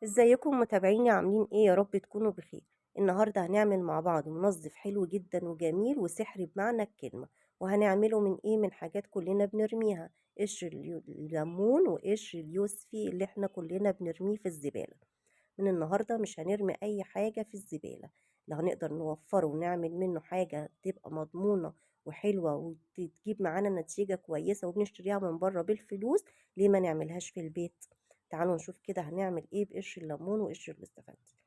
ازيكم متابعيني عاملين ايه؟ يا رب تكونوا بخير. النهارده هنعمل مع بعض منظف حلو جدا وجميل وسحري بمعنى الكلمة. وهنعمله من ايه؟ من حاجات كلنا بنرميها: قشر الليمون وقشر اليوسفي اللي احنا كلنا بنرميه في الزبالة. من النهارده مش هنرمي اي حاجة في الزبالة، اللي هنقدر نوفره ونعمل منه حاجة تبقى مضمونة وحلوة وتجيب معانا نتيجة كويسة وبنشتريها من بره بالفلوس. ليه ما نعملهاش في البيت؟ تعالوا نشوف كده هنعمل ايه بقشر الليمون وقشر الاستفندي.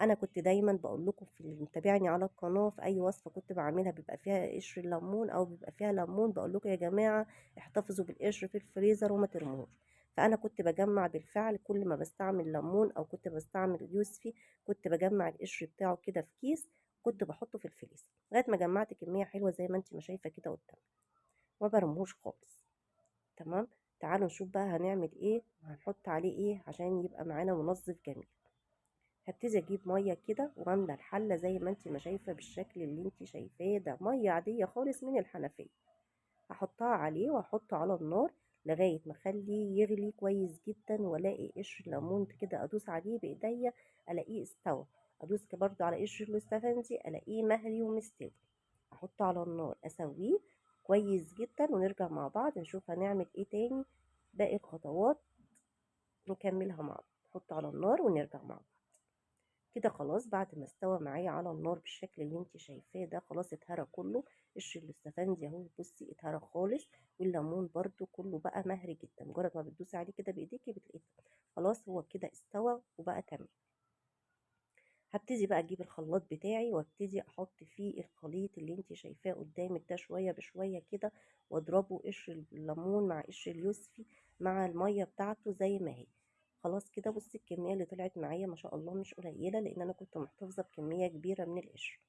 انا كنت دايما بقول لكم في اللي متابعني على القناه، في اي وصفه كنت بعملها بيبقى فيها قشر الليمون او بيبقى فيها ليمون، بقول لكم يا جماعه احتفظوا بالقشر في الفريزر وما ترموهوش. فانا كنت بجمع بالفعل، كل ما بستعمل ليمون او كنت بستعمل يوسفي كنت بجمع القشر بتاعه كده في كيس، كنت بحطه في الفريزر لغايه ما جمعت كميه حلوه زي ما انت ما شايفه كده قدامك، ما برموش خالص. تمام. تعالوا نشوف بقى هنعمل ايه وهنحط عليه ايه عشان يبقى معانا منظف جميل. هبتدي اجيب ميه كده واملى الحله زي ما انت ما شايفه بالشكل اللي انت شايفاه ده، ميه عاديه خالص من الحنفيه. هحطها عليه واحطه على النار لغايه ما اخليه يغلي كويس جدا، والاقي قشر ليمون كده ادوس عليه بايديا الاقيه استوى. ادوس برضه على قشر الاستفندي الاقيه مهري ومستوي. احطه على النار اسويه كويس جدا ونرجع مع بعض نشوف هنعمل ايه تاني. باقي الخطوات نكملها مع بعض. نحطه على النار ونرجع مع بعض. كده خلاص بعد ما استوى معايا على النار بالشكل اللي انت شايفاه ده، خلاص اتهرى كله. قشر الاستفندي اهو بصي اتهرى خالص، والليمون برده كله بقى مهري جدا، مجرد ما بتدوسي عليه كده بايديكي بتلاقيه خلاص هو كده استوى وبقى تمام. هبتدي بقى اجيب الخلاط بتاعي وابتدي احط فيه الخليط اللي انت شايفاه قدامك ده شويه بشويه كده، واضربه قشر الليمون مع قشر اليوسفي مع الميه بتاعته زي ما هي. خلاص كده بصي الكميه اللي طلعت معايا ما شاء الله مش قليله، لان انا كنت محتفظه بكميه كبيره من القشر.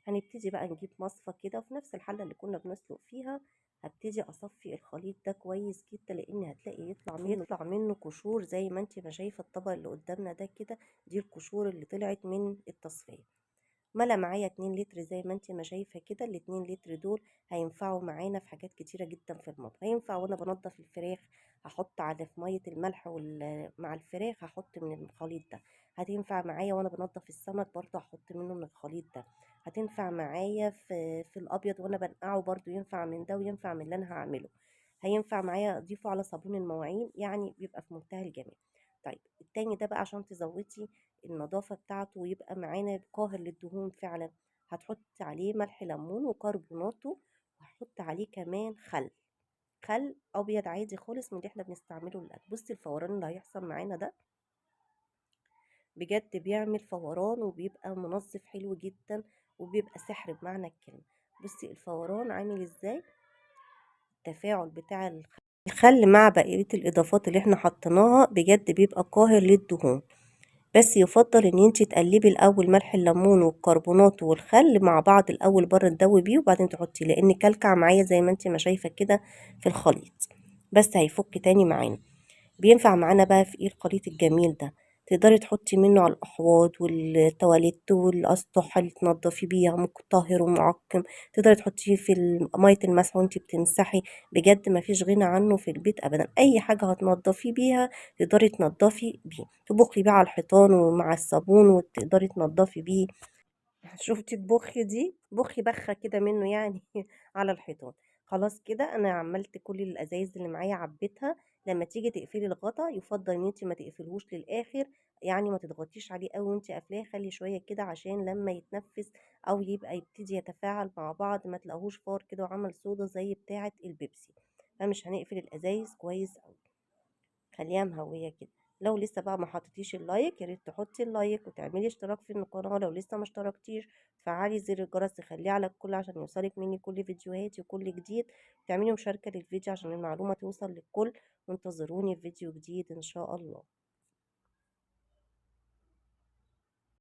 هنبتدي بقى نجيب مصفى كده في نفس الحلة اللي كنا بنسلق فيها. هبتدي اصفي الخليط ده كويس جدا، لان هتلاقي يطلع منه قشور زي ما انت ما شايفه الطبق اللي قدامنا ده كده. دي القشور اللي طلعت من التصفيه. ملا معايا 2 لتر زي ما انت ما شايفه كده. ال2 لتر دول هينفعوا معانا في حاجات كتيره جدا في المطبخ. هينفع وانا بنضف الفراخ، هحط على في ميه الملح مع الفراخ هحط من الخليط ده. هتنفع معايا وانا بنضف السمك برضه هحط منه من الخليط ده. هتنفع معايا في الابيض وانا بنقعه برضه، ينفع من ده وينفع من اللي انا هعمله. هينفع معايا اضيفه على صابون المواعين، يعني بيبقى في منتهى الجمال. طيب التاني ده بقى عشان تزودي النضافة بتاعته ويبقى معانا قاهر للدهون فعلا، هتحط عليه ملح ليمون وكربوناته، وهحط عليه كمان خل ابيض عادي خالص من اللي احنا بنستعمله للاكل. بصي الفوران اللي هيحصل معانا ده بجد بيعمل فوران وبيبقى منظف حلو جدا وبيبقى سحر بمعنى الكلمة. بصي الفوران عامل ازاي، التفاعل بتاع الخل مع بقية الإضافات اللي احنا حطيناها بجد بيبقى قاهر للدهون. بس يفضل ان انتي تقلبي الاول ملح الليمون والكربونات والخل مع بعض الاول بره تدوبيه وبعدين تحطيه، لان كلكع معايا زي ما انتي ما شايفه كده في الخليط. بس هيفك تاني معانا. بينفع معانا بقى في ايه الخليط الجميل ده؟ تقدري تحطي منه على الاحواض والتواليت والاسطح اللي تنضفي بيها طاهر ومعقم. تقدري تحطيه في ميه المسح وانتي بتمسحي. بجد ما فيش غنى عنه في البيت ابدا. اي حاجه هتنضفي بيها تقدري تنضفي بيه، تبخي بيه على الحيطان ومع الصابون وتقدري تنضفي بيه. شفتي تبخي دي بخي بخة كده منه يعني على الحيطان. خلاص كده انا عملت كل الازايز اللي معايا عبيتها. لما تيجي تقفلي الغطا يفضل ان انت ما تقفلهوش للاخر، يعني ما تضغطيش عليه قوي وانت قافلاه، خلي شويه كده عشان لما يتنفس او يبقى يبتدي يتفاعل مع بعض ما تلاقوش فار كده وعمل صودا زي بتاعه البيبسي. فمش هنقفل الازايز كويس قوي، خليها مهوية كده. لو لسه بقى ما حطيتيش اللايك يا ريت تحطي اللايك وتعملي اشتراك في القناة لو لسه ما اشتركتيش. تفعلي زر الجرس تخليه على الكل عشان يوصلك مني كل فيديوهاتي وكل جديد. تعملي مشاركة للفيديو عشان المعلومة توصل للكل. وانتظروني في فيديو جديد ان شاء الله.